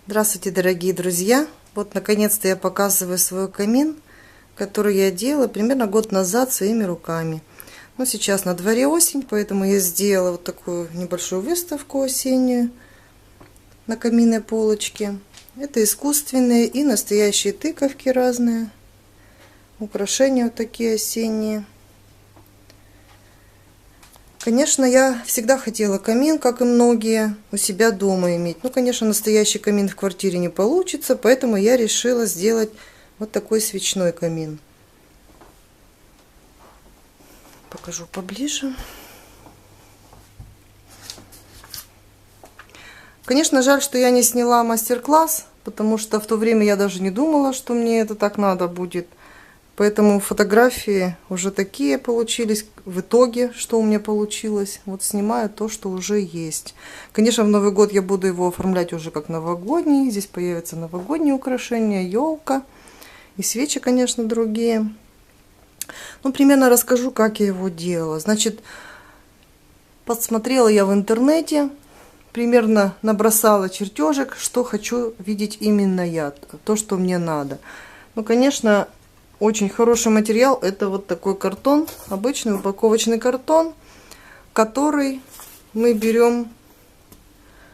Здравствуйте, дорогие друзья! Вот наконец-то я показываю свой камин, который я делала примерно год назад своими руками. Но сейчас на дворе осень, поэтому я сделала вот такую небольшую выставку осеннюю на каминной полочке. Это искусственные и настоящие тыковки разные, украшения вот такие осенние. Конечно, я всегда хотела камин, как и многие, у себя дома иметь. Ну, конечно, настоящий камин в квартире не получится, поэтому я решила сделать вот такой свечной камин. Покажу поближе. Конечно, жаль, что я не сняла мастер-класс, потому что в то время я даже не думала, что мне это так надо будет. Поэтому фотографии уже такие получились. В итоге, что у меня получилось, вот снимаю то, что уже есть. Конечно, в Новый год я буду его оформлять уже как новогодний. Здесь появятся новогодние украшения, елка и свечи, конечно, другие. Ну, примерно расскажу, как я его делала. Значит, подсмотрела я в интернете, примерно набросала чертежик, что хочу видеть именно я, то, что мне надо. Ну, конечно, очень хороший материал — это вот такой картон, обычный упаковочный картон, который мы берем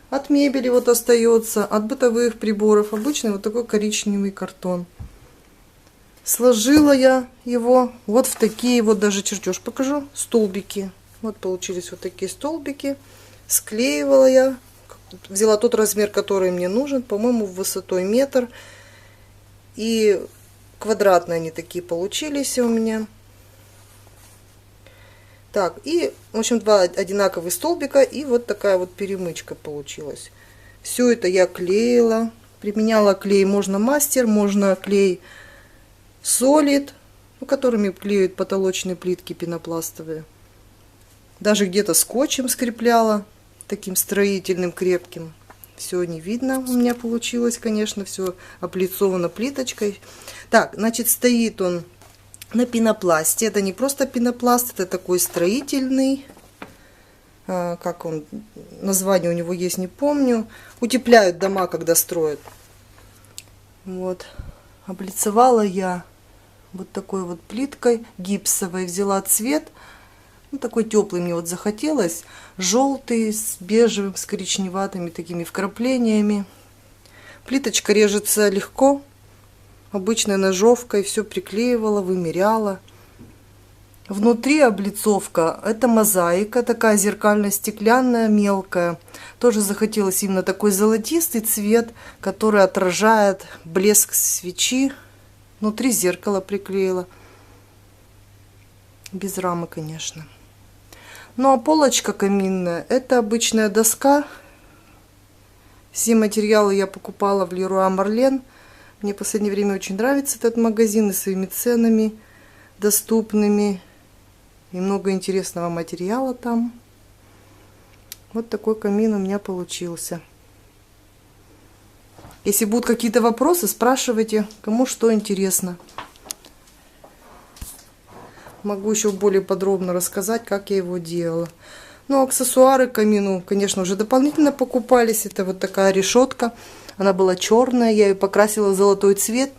от мебели, вот остается, от бытовых приборов, обычный вот такой коричневый картон. Сложила я его вот в такие вот, даже чертеж покажу, столбики. Вот получились вот такие столбики. Склеивала я, взяла тот размер, который мне нужен, по-моему, высотой метр. И квадратные они такие получились у меня. Так, и, в общем, два одинаковых столбика, и вот такая вот перемычка получилась. Все это я клеила, применяла клей, можно мастер, можно клей солид, которыми клеют потолочные плитки пенопластовые. Даже где-то скотчем скрепляла, таким строительным, крепким. Все не видно у меня получилось, конечно, все облицовано плиточкой. Так, значит, стоит он на пенопласте. Это не просто пенопласт, это такой строительный, как он, название у него есть, не помню. Утепляют дома, когда строят. Вот, облицевала я вот такой вот плиткой гипсовой, взяла цвет. Ну, такой теплый мне вот захотелось, желтый, с бежевым, с коричневатыми такими вкраплениями. Плиточка режется легко, обычной ножовкой, все приклеивала, вымеряла. Внутри облицовка — это мозаика, такая зеркально-стеклянная, мелкая. Тоже захотелось именно такой золотистый цвет, который отражает блеск свечи. Внутри зеркало приклеила, без рамы, конечно. Ну а полочка каминная — это обычная доска. Все материалы я покупала в Леруа Мерлен. Мне в последнее время очень нравится этот магазин и своими ценами доступными. И много интересного материала там. Вот такой камин у меня получился. Если будут какие-то вопросы, спрашивайте, кому что интересно. Могу еще более подробно рассказать, как я его делала. Ну, аксессуары к камину, конечно, уже дополнительно покупались. Это вот такая решетка. Она была черная, я ее покрасила в золотой цвет.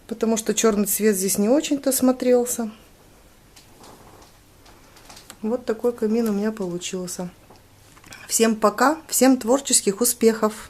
Потому что черный цвет здесь не очень-то смотрелся. Вот такой камин у меня получился. Всем пока, всем творческих успехов!